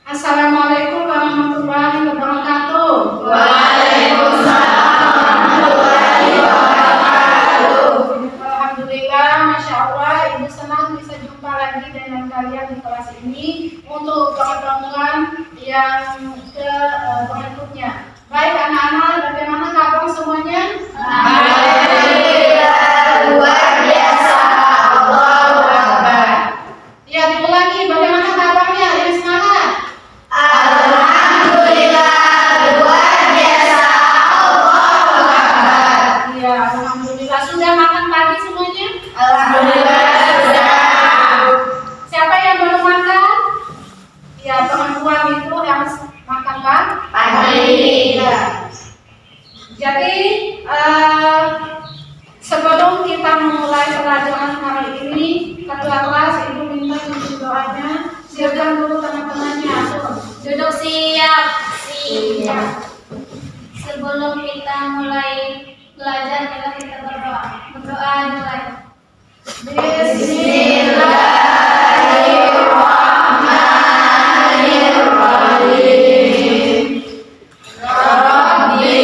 Assalamualaikum warahmatullahi wabarakatuh. Waalaikumsalam warahmatullahi wabarakatuh. Alhamdulillah, Masya Allah, Ibu senang bisa jumpa lagi dengan kalian di kelas ini untuk pertemuan yang berikutnya. Baik anak-anak, bagaimana kabar semuanya? Alhamdulillah, luar biasa. Allahu Akbar. Ya, diulangi, bagaimana kabarnya? Yang semangat. Alhamdulillah, luar biasa. Allahu Akbar. Ya, alhamdulillah. Sudah makan pagi semuanya? Alhamdulillah sudah. Siapa yang belum makan? Ya, perempuan itu harus makan Pagi. Ya. Jadi sebelum kita memulai pelajaran hari ini, ketua kelas Ibu minta untuk doanya. Siapkan dulu teman-temannya. Duduk siap. Siap. Sebelum kita mulai belajar, kita berdoa. Berdoa mulai. Bismillahirrahmanirrahim. Rabbi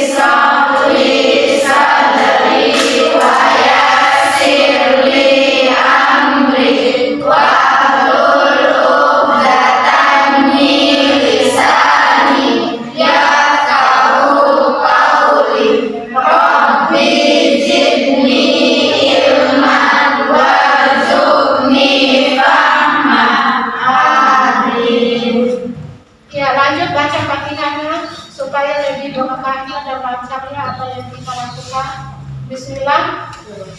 shrahli sadri wa yassir li amri wahlul 'uqdatam min lisani yafqahu qawli. Rabbi zidni ilman warzuqni fahman. Amin. Ya, lanjut baca Fatihahnya supaya lebih bermakna dan lancarnya apa yang kita lakukan. Bismillah.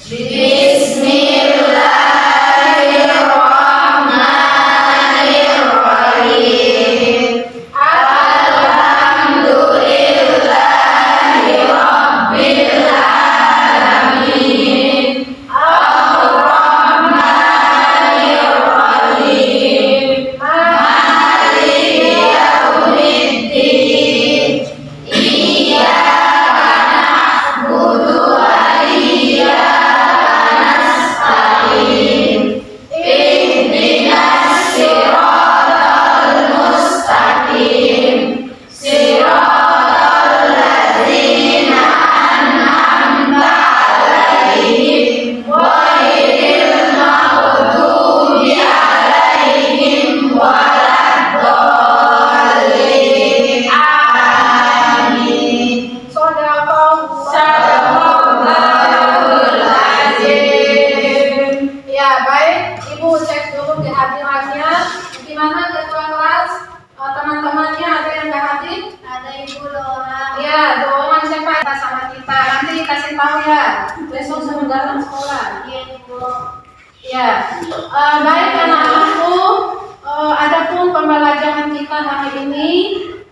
Bismillahirrahmanirrahim. Alhamdulillahi rabbil alamin. Ar-Rahmanir-Rahim. Maliki yaumiddin. Iyyaka na'budu wa iyyaka nasta'in. Ihdinas siratal mustaqim. Siratal ladzina an'amta 'alaihim ghairil maghdubi 'alaihim waladdallin. Amin. Sadaqallahul azim. Ya, baik. Ibu cek dulu kehadirannya. Gimana ketua kelas? Teman-temannya ada yang nggak hadir? Ada Ibu Dora. Ya, doa siapa kita sama kita. Nanti kasih tahu ya. Besok suruh dalam sekolah. Iya Ibu. Ya, baik anak-anakku. Adapun pembelajaran kita hari ini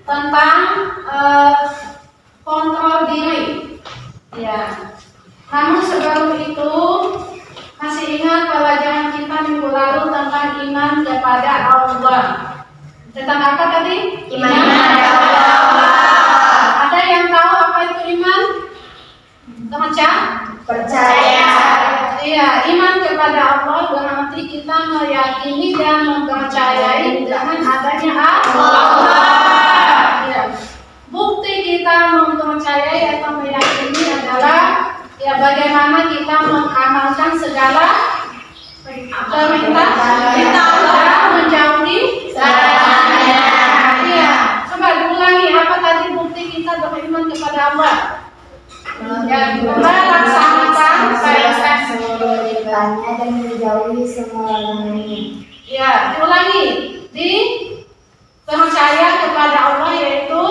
tentang kontrol diri. Ya. Namun sebelum itu masih ingat pelajaran kita minggu lalu tentang iman kepada Allah. Tentang apa tadi? Iman kepada Allah. Ada yang tahu apa itu iman? Baca? Percaya. Iya, iman kepada Allah berarti kita meyakini dan mempercayai dengan adanya Allah. Ya. Bukti kita mempercayai atau meyakini adalah ya bagaimana kita mengamalkan segala perintah Allah, menjauhi larangannya. Iya, coba diulangi apa tadi bukti kita beriman kepada Allah. Ya, melaksanakan perintah seluruh perintahnya dan menjauhi semua larangannya. Ya, diulangi. Di percaya kepada Allah yaitu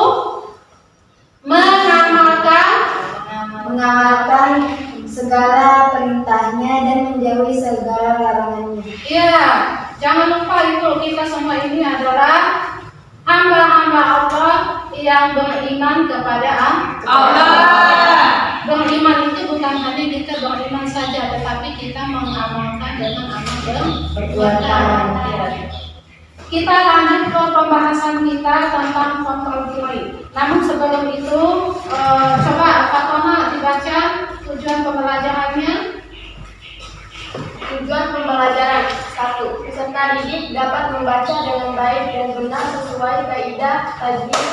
Mengamalkan segala perintahnya dan menjauhi segala larangannya. ya, jangan lupa itu kita semua ini adalah hamba-hamba Allah yang beriman kepada Allah. Beriman itu bukan hanya kita beriman saja, tetapi kita mengamalkan dengan amal perbuatan. Ya. Kita lanjut ke pembahasan kita tentang kontrol diri. Namun sebelum itu, coba Pak Tona dibaca tujuan pembelajarannya. Tujuan pembelajaran 1. Peserta didik dapat membaca dengan baik baik dan benar sesuai kaidah tajwid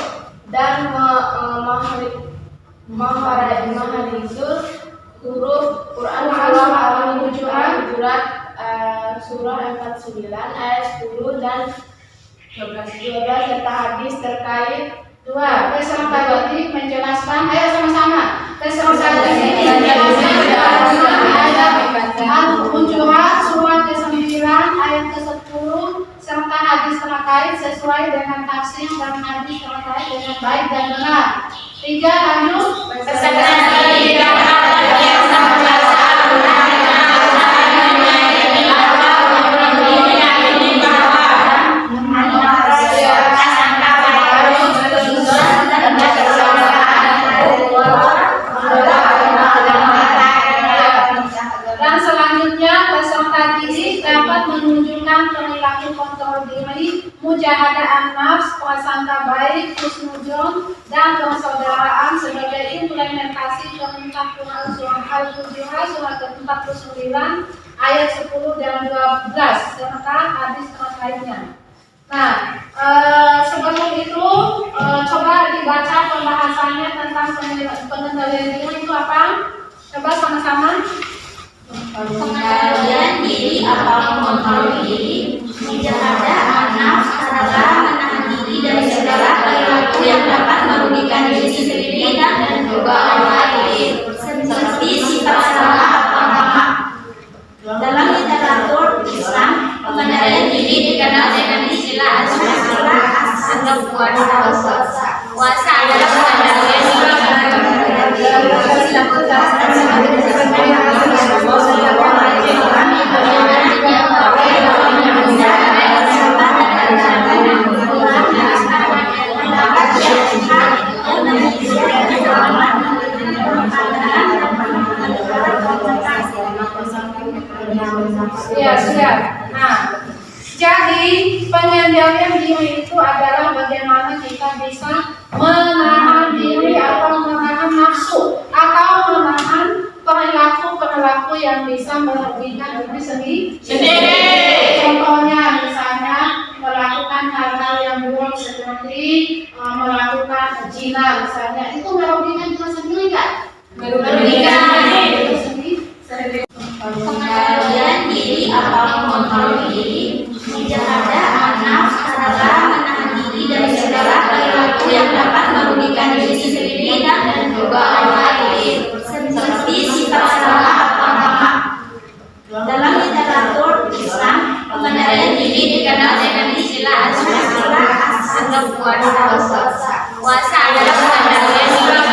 dan maharisul huruf Quran surah 49 ayat 10 dan 12 serta hadis terkait. Dua, Peserta Batik menjelaskan, ayo sama-sama. Peserta Batik menjelaskan ayat Al-Hujurat surah ke-9 ayat ke-10 serta hadis terkait sesuai dengan tafsir dan hadis terkait dengan baik dan benar. Tiga, lanjut. Peserta Batik dan selanjutnya peserta didik dapat menunjukkan perilaku kontrol diri, mujahadah an-nafs, prasangka baik, husnuzon, dan persaudaraan sebagai implementasi perintah Quran surah Al-Hujurat surah ke-49 ayat 10 dan 12 serta hadis terkaitnya. Nah, sebelum itu coba dibaca pembahasannya tentang pengendalian diri itu apa? Coba sama-sama. Pengendalian diri atau mengontrol diri, mujahadah an-nafs adalah menahan diri dari segala perilaku yang dapat merugikan diri sendiri dan juga orang lain, seperti sifat salah atau hak. Dalam literatur Islam, pengendalian diri dikenal dengan istilah asal puasa. Puasa adalah pengendalian diri. Ya, siap. Nah, jadi pengendalian diri itu adalah bagaimana kita bisa menahan diri atau menahan nafsu atau menahan perilaku yang bisa merugikan diri sendiri. Contohnya misalnya melakukan hal-hal yang buruk seperti melakukan zina misalnya, itu merugikan diri sendiri kan? Merugikan diri sendiri. Pengendalian diri atau mengontrol diri, mujahadah an-nafs adalah menahan diri dari segala perilaku yang dapat merugikan diri sendiri dan juga orang lain, seperti sifat salah atau hak. Dalam literatur Islam, pengendalian diri dikenal dengan istilah asal puasa. Puasa adalah pengendalian diri.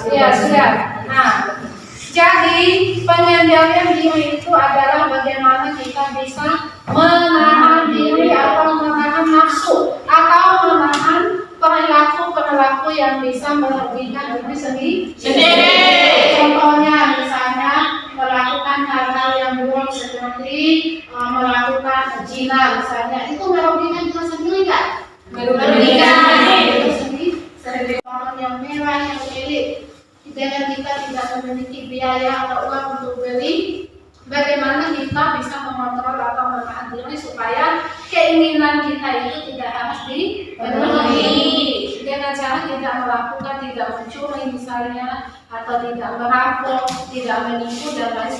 Ya, siap. Nah, jadi pengendalian diri itu adalah bagaimana kita bisa menahan diri atau menahan nafsu atau menahan perilaku yang bisa merugikan diri sendiri. Contohnya misalnya melakukan hal-hal yang buruk seperti melakukan zina misalnya, itu merugikan diri sendiri kan? Merugikan diri sendiri. Orang yang mewah yang elit, dengan kita tidak memiliki biaya atau uang untuk beli, bagaimana kita bisa mengontrol atau menahan diri supaya keinginan kita itu tidak harus dipenuhi dengan cara tidak melakukan, tidak mencuri misalnya, atau tidak merampok, tidak menipu dan lain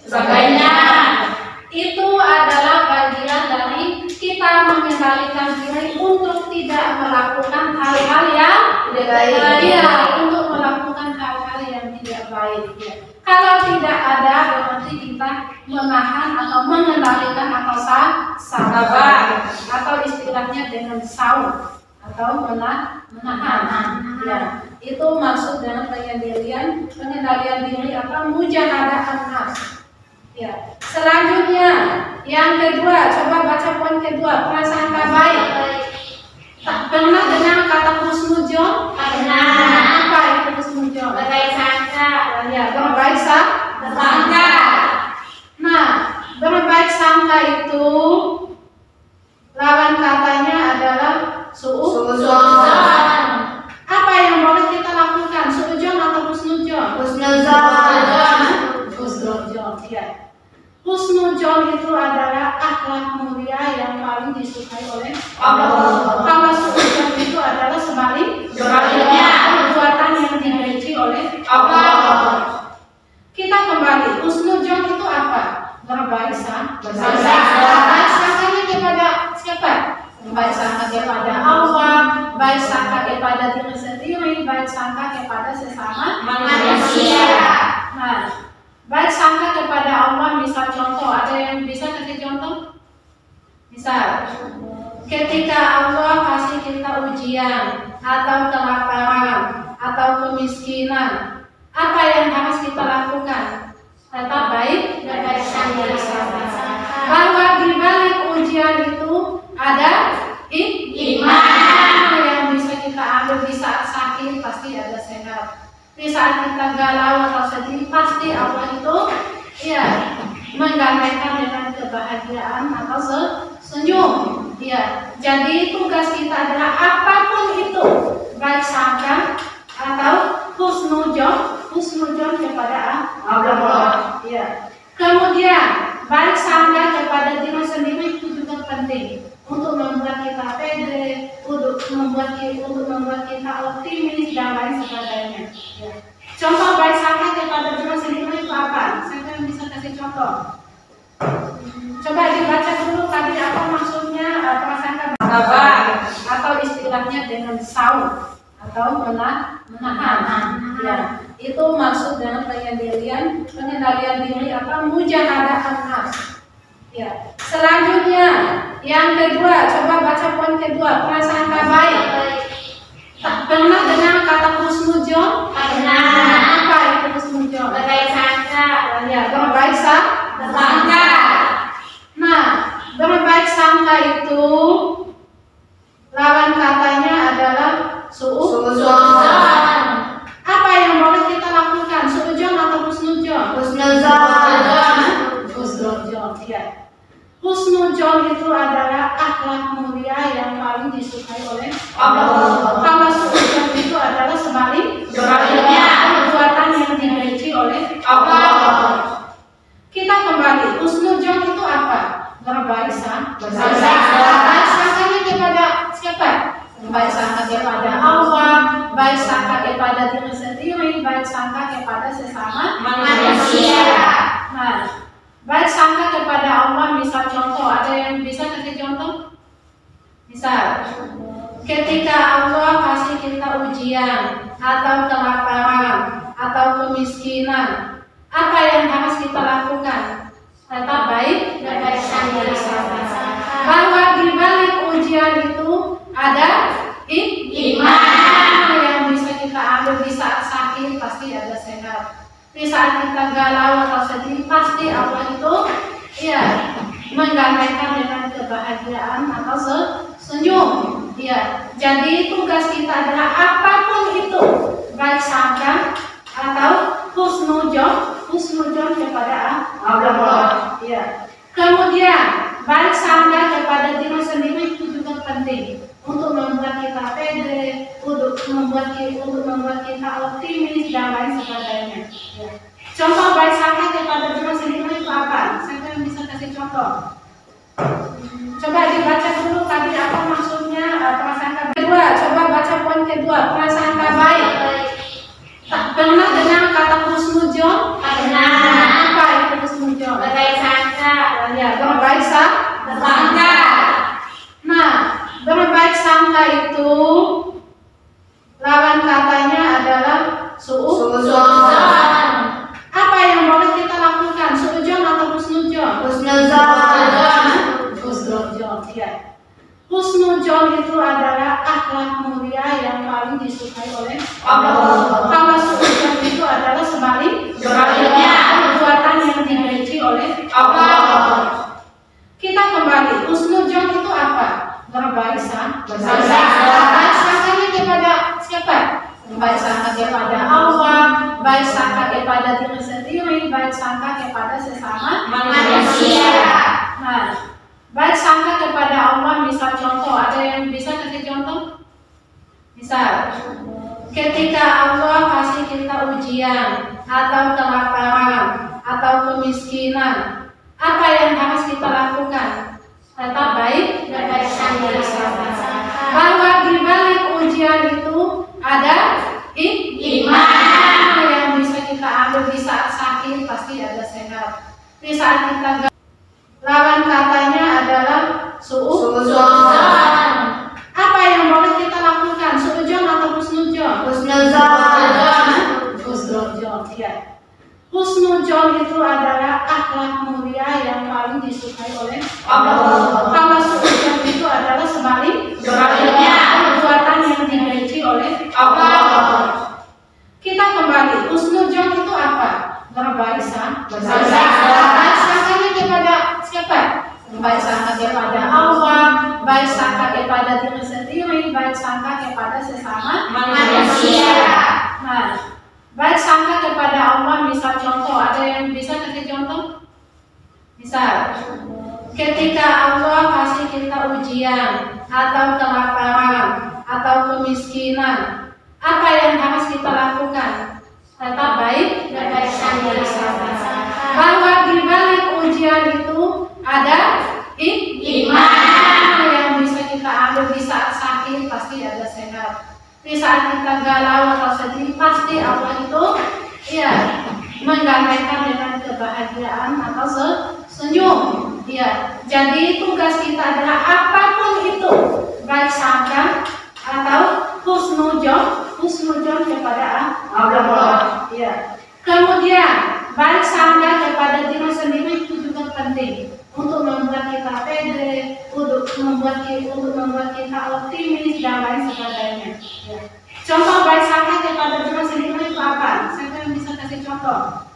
sebagainya. Itu adalah bagian dari kita mengendalikan diri untuk tidak melakukan hal-hal yang tidak baik. Ya, untuk melakukan hal-hal yang tidak baik. Ya. Kalau tidak ada, berarti kita menahan atau mengendalikan atau sabar atau istilahnya dengan saum atau menahan. Ya, itu maksud dengan pengendalian diri atau mujahadah an-nafs. Ya. Selanjutnya yang kedua, coba baca poin kedua, prasangka baik. Pernah dengar kata husnuzon? Pernah. Apa itu husnuzon? Berbaik sangka. Ya, berbaik sangka. Husnuzon itu adalah akhlak mulia yang paling disukai oleh Allah. Kalau suudzon itu adalah sebaliknya, perbuatan yang dibenci oleh Allah. Kita kembali, husnuzon itu apa? Berbaik sangka. Baik sangkanya kepada siapa? Baik sangka kepada Allah, baik sangka kepada diri sendiri, baik sangka kepada sesama manusia. Nah, baik sangka kepada Allah, misal contoh, ada yang bisa kasih contoh? Misal, ketika Allah kasih kita ujian, atau kelaparan, atau kemiskinan, apa yang harus kita lakukan? Tetap baik, bahwa di balik ujian itu ada iman yang bisa kita ambil. Di saat sakit pasti ada sehat. Di saat kita galau atau sedih pasti Allah itu ya menggantikan dengan kebahagiaan atau senyum. Ya, jadi tugas kita adalah apapun itu, baik sangka atau husnuzon kepada Allah. Ya. Kemudian baik sangka kepada diri sendiri itu juga penting untuk membuat kita pede, untuk membuat kita optimis dan lain sebagainya. Ya. Contoh baik sangka kepada diri sendiri itu apa? Saya bisa kasih contoh. Coba dibaca dulu tadi apa maksudnya prasangka baik, atau istilahnya dengan saum atau menahan. Ya, itu maksud dengan pengendalian diri atau mujahadah an-nafs. Ya. Selanjutnya yang kedua, coba baca poin kedua, prasangka baik. Tak pernah dengar kata husnuzon? Pernah. Apa itu husnuzon? Berbaik sangka. Ya, berbaik sangka. Nah, berbaik sangka itu lawan katanya adalah suudzon. Apa yang boleh kita lakukan? Suudzon atau husnuzon? Husnuzon. Ya. Husnuzon itu adalah akhlak mulia yang paling disukai oleh Allah. Kalau suudzon itu adalah sebaliknya, perbuatan yang dibenci oleh Allah. Kita kembali, husnuzon itu apa? Berbaik sangka. Baik sangkanya kepada siapa? Baik sangka kepada Allah, baik sangka kepada diri sendiri, baik sangka kepada sesama manusia. Nah, baik sangka kepada Allah, misal contoh, ada yang bisa kasih contoh? Misal, ketika Allah kasih kita ujian, atau kelaparan, atau kemiskinan, apa yang harus kita lakukan? Tetap baik, bahwa di balik ujian itu ada iman yang bisa kita ambil. Di saat sakit pasti ada sehat. Di saat kita galau atau sedih pasti Allah itu ya menggantikan dengan kebahagiaan atau senyum. Ya, jadi tugas kita adalah apapun itu, baik sangka atau husnuzon kepada Allah. Ya. Kemudian baik sangka kepada diri sendiri itu juga penting untuk membuat kita pede, untuk membuat kita optimis dan lain sebagainya. Ya. Contoh baik sangka kepada diri sendiri itu apa? Saya bisa kasih contoh. Coba dibaca dulu tadi apa maksudnya prasangka kedua. Coba baca poin kedua, prasangka baik. Tak pernah dengar kata husnuzon? Pernah. Apa itu husnuzon? Berbaik sangka. Ya, berbaik sangka. Nah, berbaik sangka itu lawan katanya adalah suudzon. Apa yang boleh kita lakukan? Suudzon atau husnuzon? Husnuzon. Ya. Husnuzon itu adalah akhlak mulia yang paling disukai oleh Allah. Kalau suudzon itu adalah sebaliknya, perbuatan yang dibenci oleh Allah. Kita kembali, husnuzon itu apa? Berbaik sangka. Baik sangkanya kepada siapa? Baik sangka kepada Allah, baik sangka kepada diri sendiri, baik sangka kepada sesama manusia. Nah, baik sangka kepada Allah, misal contoh, ada yang bisa kasih contoh? Misal, ketika Allah kasih kita ujian, atau kelaparan, atau kemiskinan, Apa yang harus kita lakukan? Tetap baik dan bersama-sama. Bahwa di balik ujian itu ada iman yang bisa kita ambil. Di saat sakit pasti ada sehat. Di saat kita lawan katanya adalah suudzon. Apa yang boleh kita lakukan? Suudzon atau husnudzon? Husnudzon, ya. Husnudzon itu adalah akhlak mulia yang paling disukai oleh Allah. Kalau suudzon itu adalah sebaliknya, perbuatan yang dibenci oleh Allah. Kita kembali, husnudzon itu apa? Berbaik sangkanya kepada siapa? Baik sangka kepada Allah, baik sangka kepada diri sendiri, baik sangka kepada sesama manusia. Nah, baik sangka kepada Allah, misal contoh, ada yang bisa kasih contoh? Misal, ketika Allah kasih kita ujian, atau kelaparan, atau kemiskinan, apa yang harus kita lakukan? Tetap baik dan bersama-sama. Bahwa di balik ujian itu ada iman yang bisa kita ambil. Di saat sakit pasti ada sehat. Di saat kita galau atau sedih pasti Allah itu menggantikan dengan kebahagiaan atau senyum. Ya, jadi tugas kita adalah apapun itu, baik sangka atau husnudzon kepada Allah. Ya. Kemudian baik sangka kepada diri sendiri itu juga penting untuk membuat kita pede, untuk membuat kita optimis dan lain sebagainya. Ya. Contoh baik sangka kepada diri sendiri itu apa? Saya bisa kasih contoh.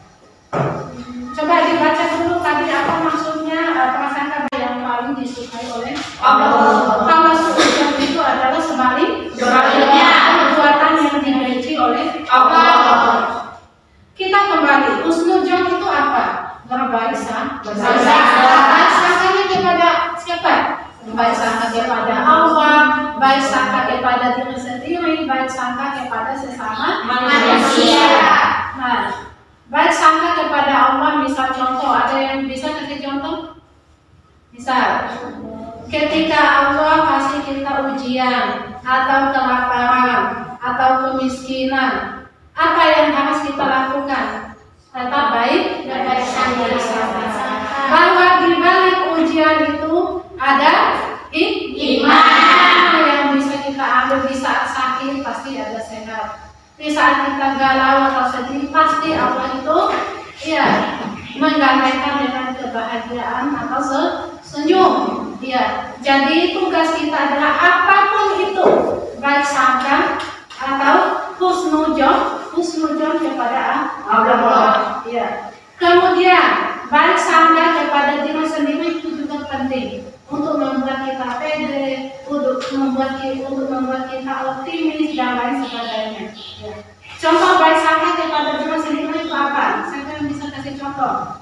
Coba dibaca dulu tadi apa maksudnya prasangka yang paling disukai oleh Allah. Kalau suudzon itu adalah sebaliknya, perbuatan yang dibenci oleh Allah. Kita kembali, husnudzon itu apa? Berbaik sangkanya kepada siapa? Baik sangka kepada Allah, baik sangka kepada diri sendiri, baik sangka kepada sesama manusia. Nah, baik sangka kepada Allah, misal contoh, ada yang bisa kasih contoh? Misal, ketika Allah kasih kita ujian, atau kelaparan, atau kemiskinan, apa yang harus kita lakukan? Tetap baik dan bersama-sama. Bahwa di balik ujian itu ada iman yang bisa kita ambil. Di saat sakit pasti ada sehat. Di saat kita galau atau sedih pasti Allah itu menggantikan dengan kebahagiaan atau senyum. Ya, jadi tugas kita adalah apapun itu, baik sangka atau husnudzon kepada Allah. Ya. Kemudian baik sangka kepada diri sendiri itu juga penting untuk membuat kita pede, untuk membuat kita optimis dan lain sebagainya. Ya. Contoh baik sangka kepada diri sendiri itu apa? Saya bisa kasih contoh.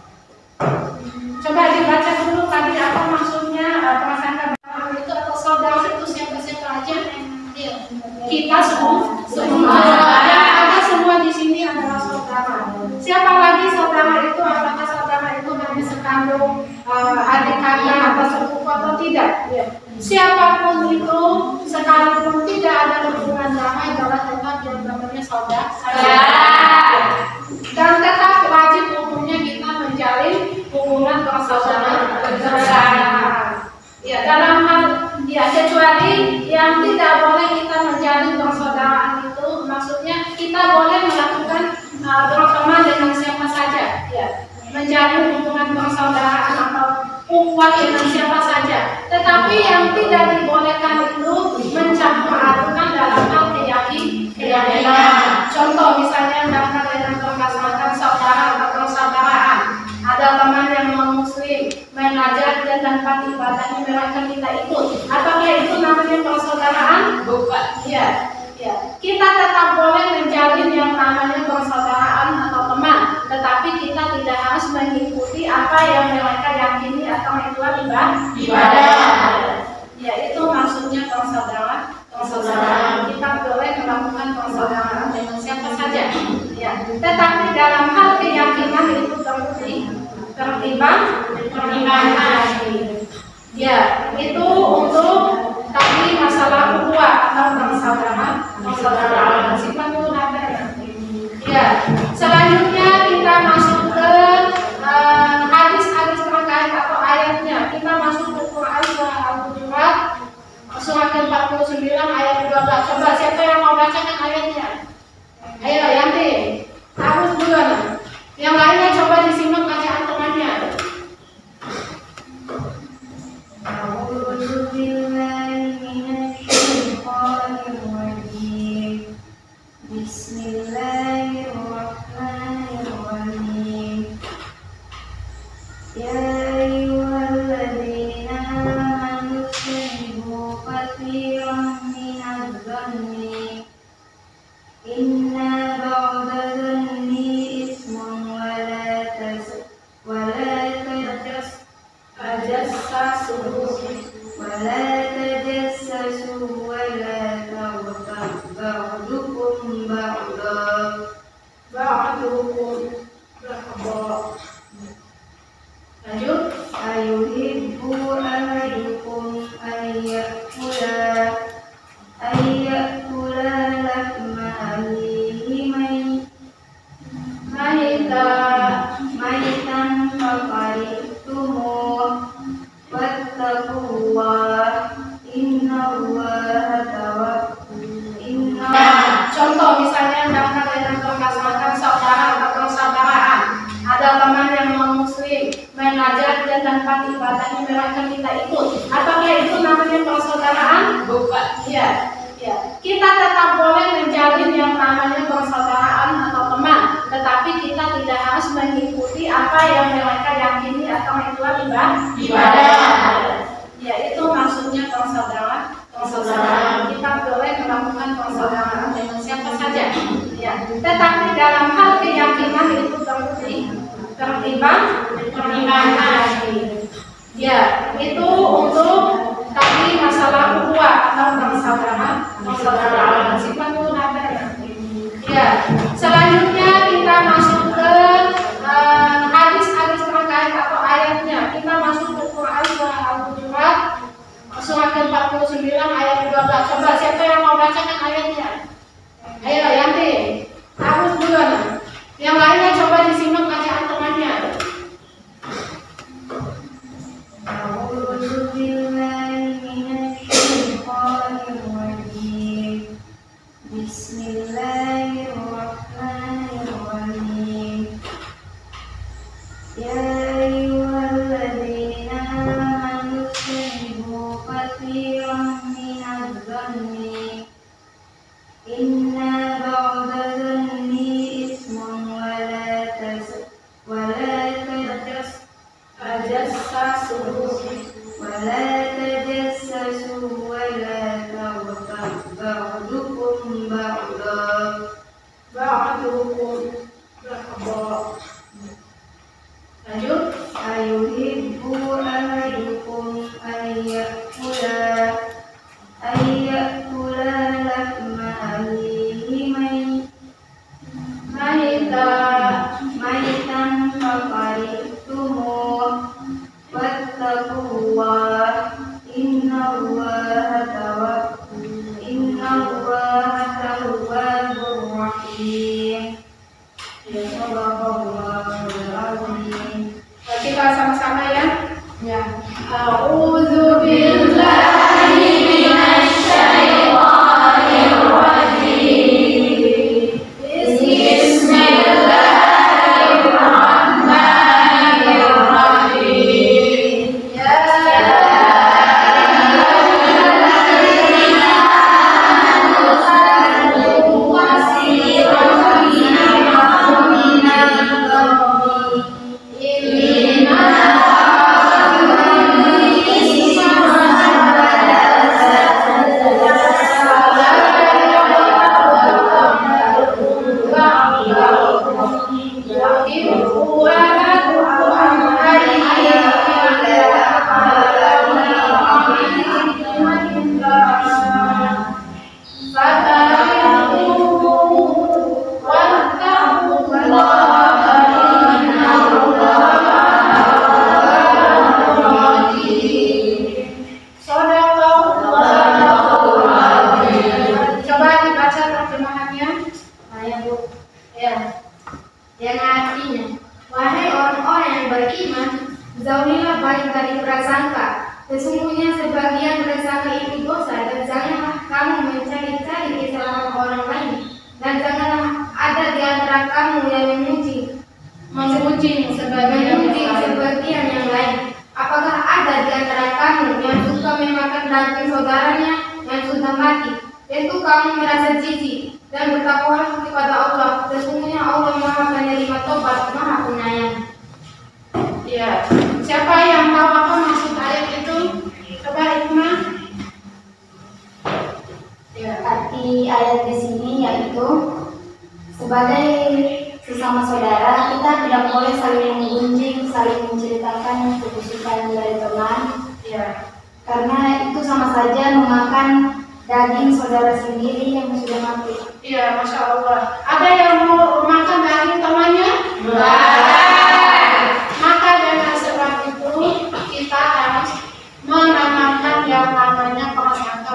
Coba dibaca dulu tadi apa maksudnya prasangka itu atau saudara itu siapa aja? Kita semua. Ada semua di sini adalah saudara. Siapa lagi saudara itu? Apakah saudara itu dari sekandung, adik kakak atau sepupu atau tidak? Ya. Siapapun itu, sekalipun tidak ada hubungan darah, adalah tetap yang namanya saudara. Dan tetap wajib hukumnya kita menjalin hubungan persaudaraan. Ya, dalam hal kecuali yang tidak boleh kita menjalin persaudaraan itu, maksudnya kita boleh melakukan berteman dengan siapa saja, ya, menjalin hubungan persaudaraan atau ukhuwah dengan siapa saja. Tetapi yang tidak dibolehkan itu mencampur adukan dalam hal keyakinan. Contoh misalnya dalam dengan permasalahan saudara atau persaudaraan. Ada teman yang non-muslim mengajar dan tempat ibadahnya mereka kita ikut. Apakah itu namanya persaudaraan? Bukan. Ya. Kita tetap boleh menjalin yang namanya persaudaraan atau teman, tetapi kita tidak harus mengikuti apa yang mereka yakini atau ritual ibadah. Ya, itu maksudnya persaudaraan. Kita boleh melakukan persaudaraan dengan siapa saja. Ya, tetapi dalam hal keyakinan itu perlu dipertimbangkan. Ya, itu untuk tadi masalah ukhuwah atau persaudaraan sifatun nabiyah. Ya, selanjutnya kita masuk ke hadis-hadis terkait atau ayatnya. Kita masuk ke Quran surah Al-Hujurat surah ke-49 ayat 12. Coba siapa yang mau bacakan ayatnya? Ayo, Yanti. Harus duluan. Yang lainnya coba disimak bacaan temannya. A'udzu billahi minasyaitonir rajim. Bismillahirrahmanirrahim. Ya ayyuhalladzina amanu ijtanibu katsiran minadh-dhanni inna ba'da dhanni ismun wa la tajassasu wa la taghtab ba'dukum ba'dan. Lanjut. Ayuhibbu ahadukum ayyakula lahma akhihi maitan fakarihtumuh wattaqullah innallaha Contoh misalnya berangkat dengan permasalahan saudara atau persaudaraan. Ada teman yang non-muslim mengajar dan tempat ibadahnya mereka kita ikut. Apakah itu namanya persaudaraan? Bukan. Ya. Kita tetap boleh menjalin yang namanya persaudaraan atau teman, tetapi kita tidak harus mengikuti apa yang mereka yakini atau itulah ibadah. Ya, itu maksudnya persaudaraan. Kita boleh melakukan persaudaraan dengan siapa saja. Ya, tetapi dalam hal keyakinan itu tertimbang. Ya, itu untuk tadi masalah ukhuwah atau persaudaraan sifatun nabiyah. Ya, selanjutnya kita masuk ke hadis-hadis terkait atau ayatnya. Kita masuk ke Quran surah Al-Hujurat surah ke-49 ayat 12. Coba siapa yang mau bacakan ayatnya? Ayo, Yanti. Harus duluan. Yang lainnya coba disimak bacaan temannya. A'udzu billahi minasyaitonir rajim. Bismillahirrahmanirrahim. Ya ayyuhalladzina amanu ijtanibu katsiran minadh-dhanni inna ba'da dhanni ismun wa la tajassasu wa la taghtab ba'dukum ba'dan. Lanjut. Ayuhibbu ahadukum ayyakula lahma akhihi maitan fakarihtumuh wattaqullah innallaha tawwabur rahim. Ya Allahul azim. Kita sama-sama ya. A'udzu billahi minasyaitonir rajim. Bismillahirrahmanirrahim. Ya Inna jauhilah baik dari prasangka. Sesungguhnya sebagian prasangka itu dosa, dan janganlah kamu mencari-cari kesalahan orang lain, dan janganlah ada di antara kamu yang memuji sebagian yang lain. Apakah ada di antara kamu yang suka memakan daging saudaranya yang sudah mati? Tentu kamu merasa jijik dan bertakwalah kepada Allah. Sesungguhnya Allah Maha Penerima Tobat, Maha Penyayang. Ya, siapa yang tahu apa maksud ayat itu? Coba Hikmah. Ya. Arti ayat di sini yaitu sebagai sesama saudara kita tidak boleh saling menggunjing, saling menceritakan kebusukan dari teman. Ya. Karena itu sama saja memakan daging saudara sendiri yang sudah mati. Iya, Masya Allah. Ada yang mau makan daging temannya? Maka dengan sebab itu kita harus menanamkan yang namanya prasangka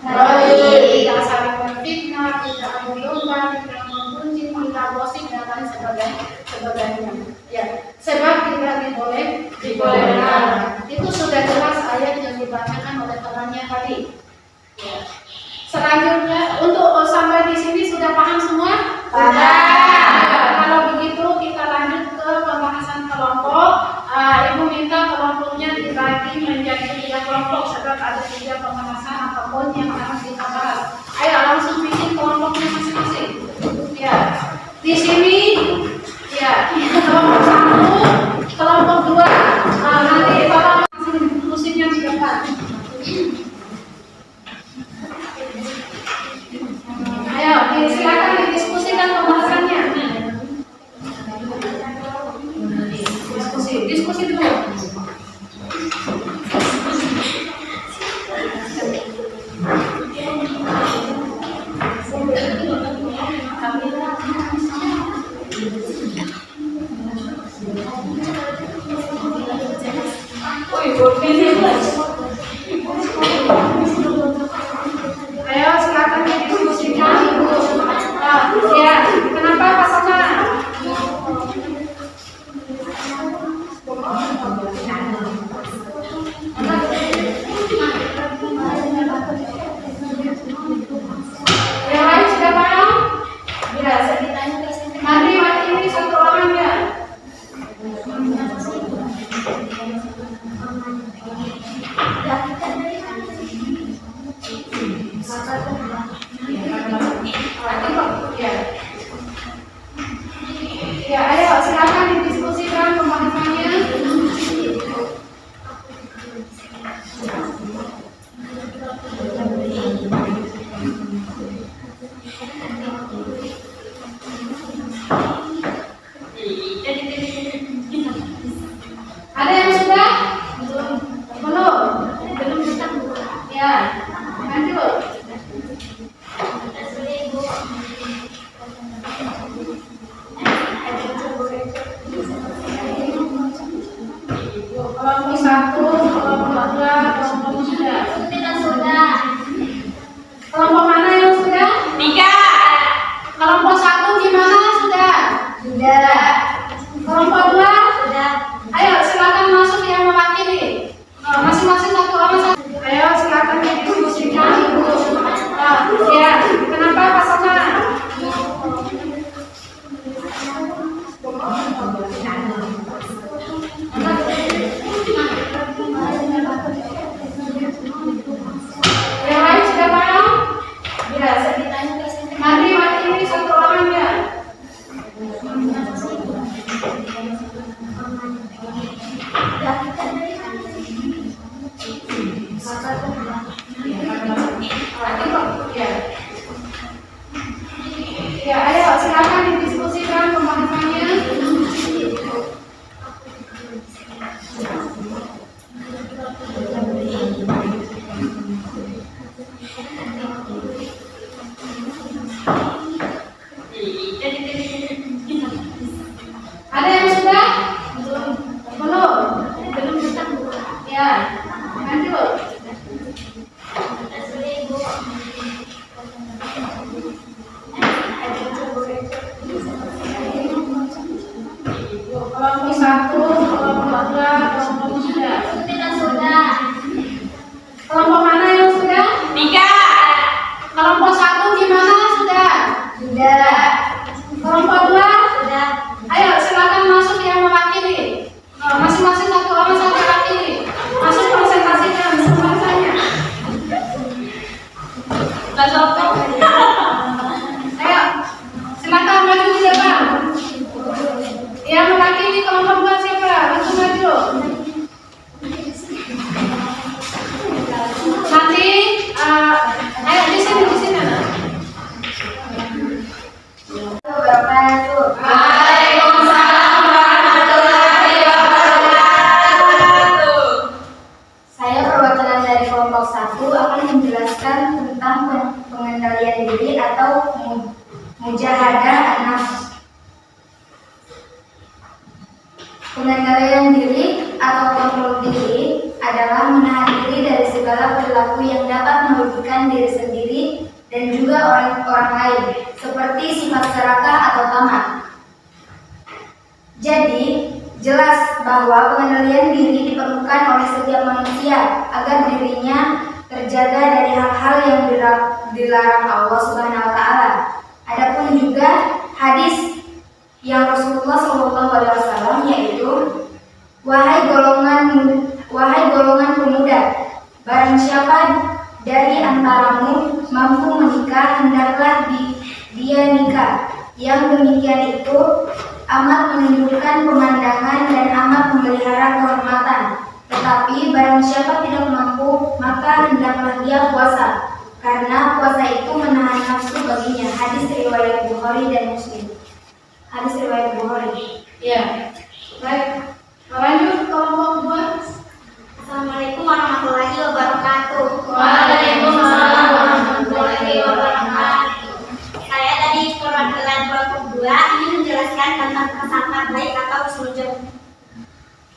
baik, tidak saling berfitnah, tidak adu domba, tidak menggunjing, tidak gosip dan lain sebagainya. Ya, sebab tidak dibolehkan. Itu sudah jelas ayat yang dibacakan oleh temannya tadi. Ya. Selanjutnya untuk sampai di sini sudah paham semua? Kalau begitu kita lanjut ke pembahasan kelompok. Ibu minta kelompoknya dibagi menjadi 3 kelompok sebab ada 3 pembahasan atau poin yang harus kita bahas. Ayo langsung bikin kelompoknya masing-masing. Ya, di sini ya kelompok 1, kelompok 2. Nanti tolong musiknya di depan. Ayo, silakan didiskusikan pembahasannya. Diskusi dulu. Ayo, silakan didiskusikan. Ya, kenapa pasangan? Yang lain sudah paham? Ya, mari ini satu orang ya. Ya, ayo silakan didiskusikan pembahasannya. Ada yang sudah? Belum? Ya, lanjut. Kelompok 1, kelompok 2, kelompok 3. Kelompok mana yang sudah? 3. Kelompok 1 gimana? Sudah? Sudah. Kelompok 2? Sudah. Ayo silakan masuk yang mewakili. Masing-masing satu orang satu. Ayo silakan didiskusikan. Ya, kenapa pasangan? Yang lain sudah paham? Ya, mari wakili satu orang ya. Ya, ayo silakan didiskusikan pembahasannya. Ada yang sudah? Belum? Ya, lanjut. Kelompok 1, kelompok 2, kelompok kontrol diri adalah menahan diri dari segala perilaku yang dapat merugikan diri sendiri dan juga orang lain, seperti sifat serakah atau tamak. Jadi, jelas bahwa pengendalian diri diperlukan oleh setiap manusia agar dirinya terjaga dari hal-hal yang dilarang Allah Subhanahu wa taala. Adapun juga hadis yang Rasulullah SAW, yaitu wahai golongan pemuda, barang siapa dari antaramu mampu menikah, hendaklah dia nikah. Yang demikian itu amat menunjukkan pemandangan dan amat memelihara kehormatan. Tetapi barang siapa tidak mampu, maka hendaklah dia puasa, karena puasa itu menahan nafsu baginya. Hadis riwayat Bukhari dan Muslim. Hadis riwayat Bukhari. Ya, baik. Lanjut kelompok 2. Assalamualaikum warahmatullahi wabarakatuh. Waalaikumsalam warahmatullahi wabarakatuh. Saya dari perwakilan kelompok 2 ingin menjelaskan tentang prasangka baik atau husnudzon.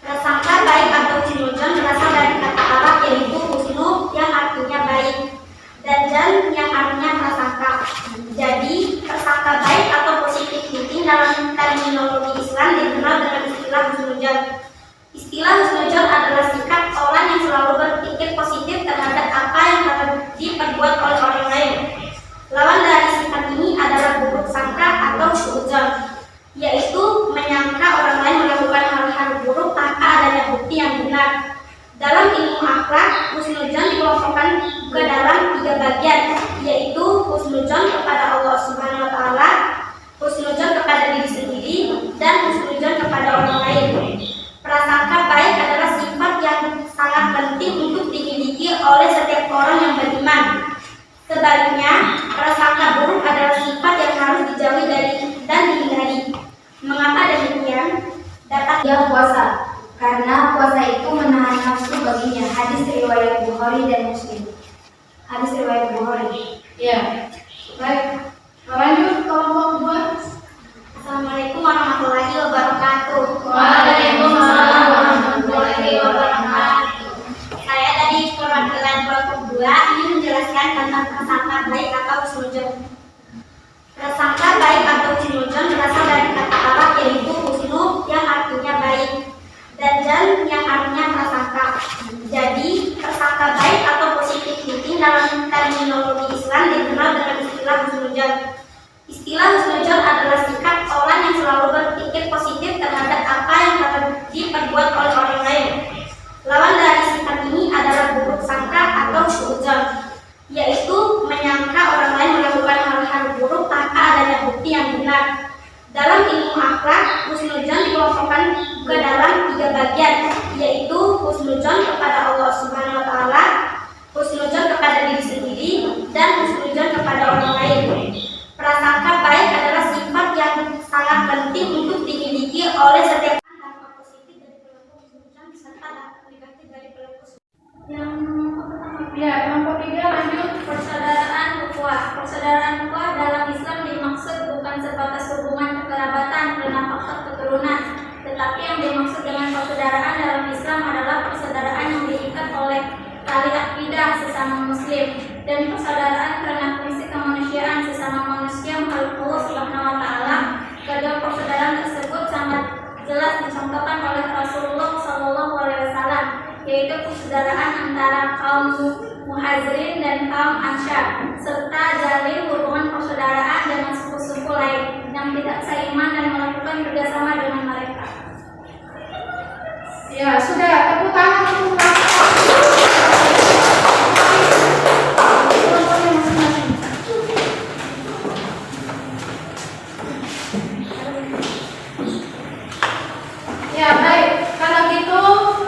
Prasangka baik atau husnudzon berasal dari kata Arab yaitu husnu yang artinya baik dan jan yang artinya prasangka. Jadi prasangka baik atau positive thinking dalam terminologi Islam dikenal dengan istilah husnudzon. Istilah husnudzon adalah sikap orang yang selalu berpikir positif terhadap apa yang diperbuat oleh orang lain. Lawan dari sikap ini adalah buruk sangka atau suudzon, yaitu menyangka orang lain melakukan hal-hal buruk tanpa adanya bukti yang benar. Dalam ilmu akhlak, husnudzon dikelompokkan ke dalam 3 bagian, yaitu husnudzon kepada Allah Subhanahu wa taala, husnudzon kepada diri sendiri, dan husnudzon kepada orang lain. Prasangka baik adalah sifat yang sangat penting untuk dimiliki oleh setiap orang yang beriman. Sebaliknya, prasangka buruk adalah sifat yang harus dijauhi dan dihindari. Mengapa demikian? Dapat Dia puasa, karena puasa itu menahan nafsu baginya. Hadis riwayat Bukhari dan Muslim. Hadis riwayat Bukhari. Ya, baik. Lanjut kelompok 2. Assalamualaikum warahmatullahi wabarakatuh. Waalaikumsalam warahmatullahi wabarakatuh. Saya dari perwakilan kelompok 2 ingin menjelaskan tentang prasangka baik atau husnudzon. Prasangka baik atau husnudzon berasal dari kata Arab yaitu husnu yang artinya baik dan jan yang artinya prasangka. Jadi prasangka baik atau positive thinking dalam terminologi Islam dikenal dengan istilah husnudzon. Istilah husnudzon adalah sikap orang yang selalu berpikir positif terhadap apa yang diperbuat oleh orang lain. Lawan dari sikap ini adalah buruk sangka atau suudzon, yaitu menyangka orang lain melakukan hal-hal buruk tanpa adanya bukti yang benar. Dalam ilmu akhlak, husnudzon dikelompokkan ke dalam 3 bagian, yaitu husnudzon kepada Allah Subhanahu wa taala, husnudzon kepada diri sendiri, dan husnudzon kepada orang lain. Prasangka baik adalah sifat yang sangat penting untuk dimiliki oleh setiap orang. Dampak positif dari perilaku husnudzon serta dampak negatif dari perilaku suudzon. Yang pertama, Ya, kelompok 3 lanjut. persaudaraan ukhuwah. Persaudaraan ukhuwah dalam Islam dimaksud bukan sebatas hubungan kekerabatan karena faktor keturunan, tetapi yang dimaksud dengan persaudaraan dalam Islam adalah persaudaraan yang diikat oleh tali akidah sesama muslim dan persaudaraan karena prinsip kemanusiaan sesama manusia makhluk Allah Subhanahu wa taala. Kedua persaudaraan tersebut sangat jelas dicontohkan oleh Rasulullah SAW, yaitu persaudaraan antara kaum Muhajirin dan kaum Ansar, serta jalin hubungan persaudaraan dengan suku-suku lain yang tidak seiman dan melakukan kerjasama dengan mereka. Ya, sudah. Tepuk tangan untuk kelompoknya masing-masing. Ya, baik. Kalau gitu,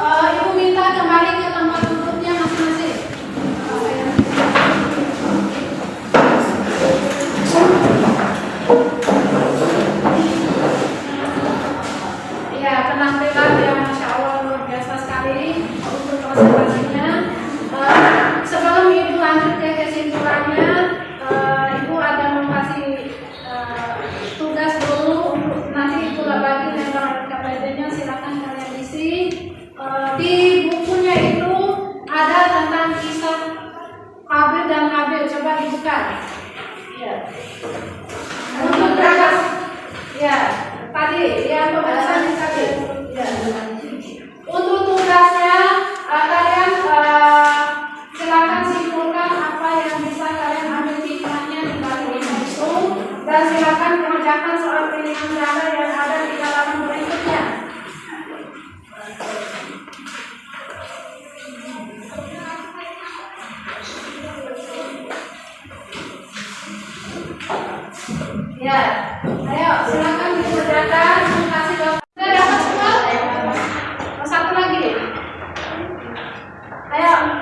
Ibu minta kembali ke tempat duduknya masing-masing. Ya, penampilan yang Masya Allah luar biasa sekali untuk presentasinya. Sebelum Ibu lanjut ke kesimpulannya, Ibu akan memberi tugas dulu untuk nanti Ibu bagi lempar KPD-nya, silakan kalian isi di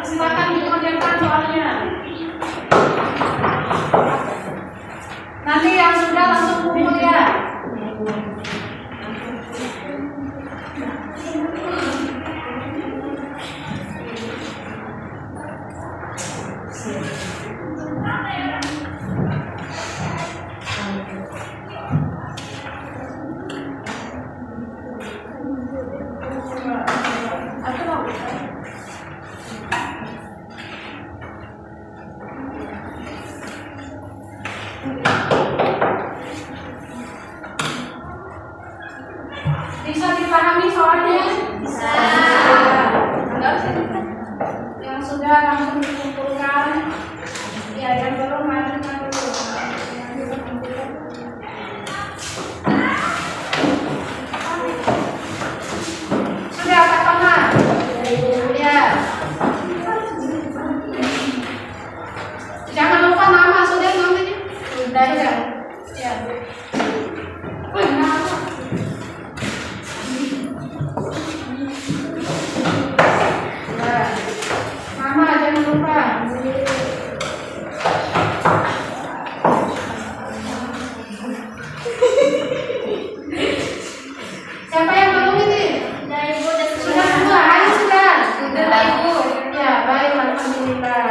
silakan dikerjakan soalnya. Nanti yang sudah langsung kumpul ya. Bisa dipahami soalnya? Bisa. Yang sudah langsung dikumpulkan. Ya, yang belum majukan dulu. Sudah apa ya. Jangan lupa nama sudah nanti. Sudah ya. Ya. Wih, nama. Mama jangan lupa. Siapa yang belum ini? Sudah Ibu dan Sudah semua, ayo sudah. Sudah Ibu. Ya, baik, alhamdulillah.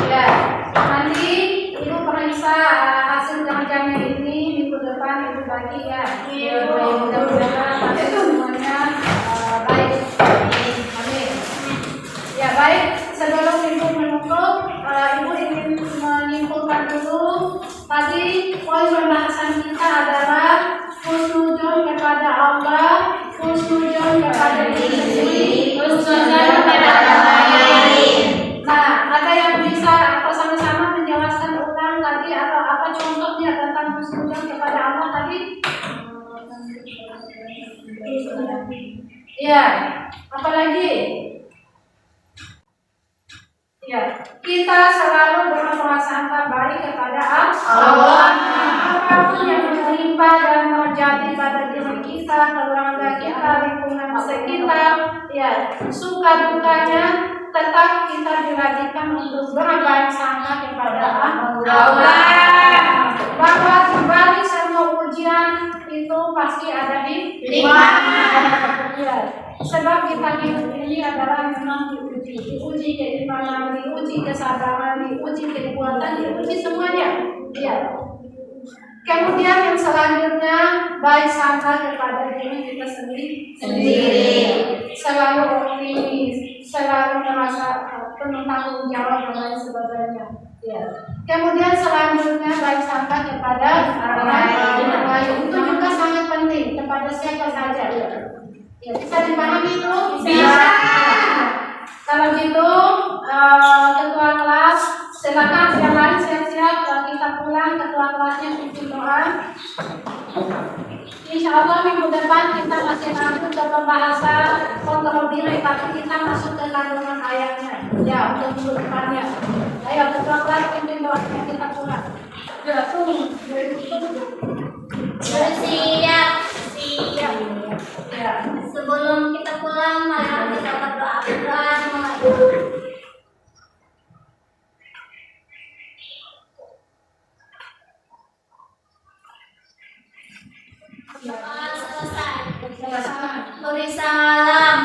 Ya, nanti Ibu periksa hasil kerjanya ini minggu depan Ibu bagi ya. Iya, Bu. Mudah-mudahan nanti semuanya baik. Amin. Ya baik, sebelum Ibu menutup, Ibu ingin menyimpulkan dulu. Tadi poin pembahasan kita adalah husnuzon kepada Allah, husnuzon kepada diri sendiri, Husnuzon kepada orang lain. Nah, ada yang bisa bersama-sama menjelaskan ulang tadi atau apa contohnya tentang husnuzon kepada Allah tadi? Ya, apalagi? Ya, kita selalu berprasangka baik kepada Allah. Apapun yang menimpa dan terjadi pada diri kita, keluarga kita, lingkungan sekitar, ya, suka dukanya tetap kita diwajibkan untuk berbaik sangka kepada Allah. Bahwa di balik semua ujian itu pasti ada hikmah. Ya, sebab kita hidup ini adalah memang diuji keimanan, diuji kesabaran, diuji kekuatan, diuji semuanya. Ya. Kemudian yang selanjutnya baik sangka kepada diri kita sendiri. Selalu optimis, selalu merasa penuh tanggung jawab dan lain sebagainya. Ya. Kemudian selanjutnya baik sangka kepada orang lain. Itu juga sangat penting kepada siapa saja. Ya, bisa dipahami itu? Bisa. Kalau gitu, ketua kelas silakan yang lain siap-siap kita pulang. Ketua kelasnya pimpin doa. Insya Allah minggu depan kita masih lanjut ke pembahasan kontrol diri, tapi kita masuk ke kandungan ayatnya. Ya, untuk minggu depannya. Ayo ketua kelas pimpin doanya kita pulang. Ya, tunggu. Siap. Ya. Sebelum kita pulang, mari kita berdoa semua. Selesai. Beri salam.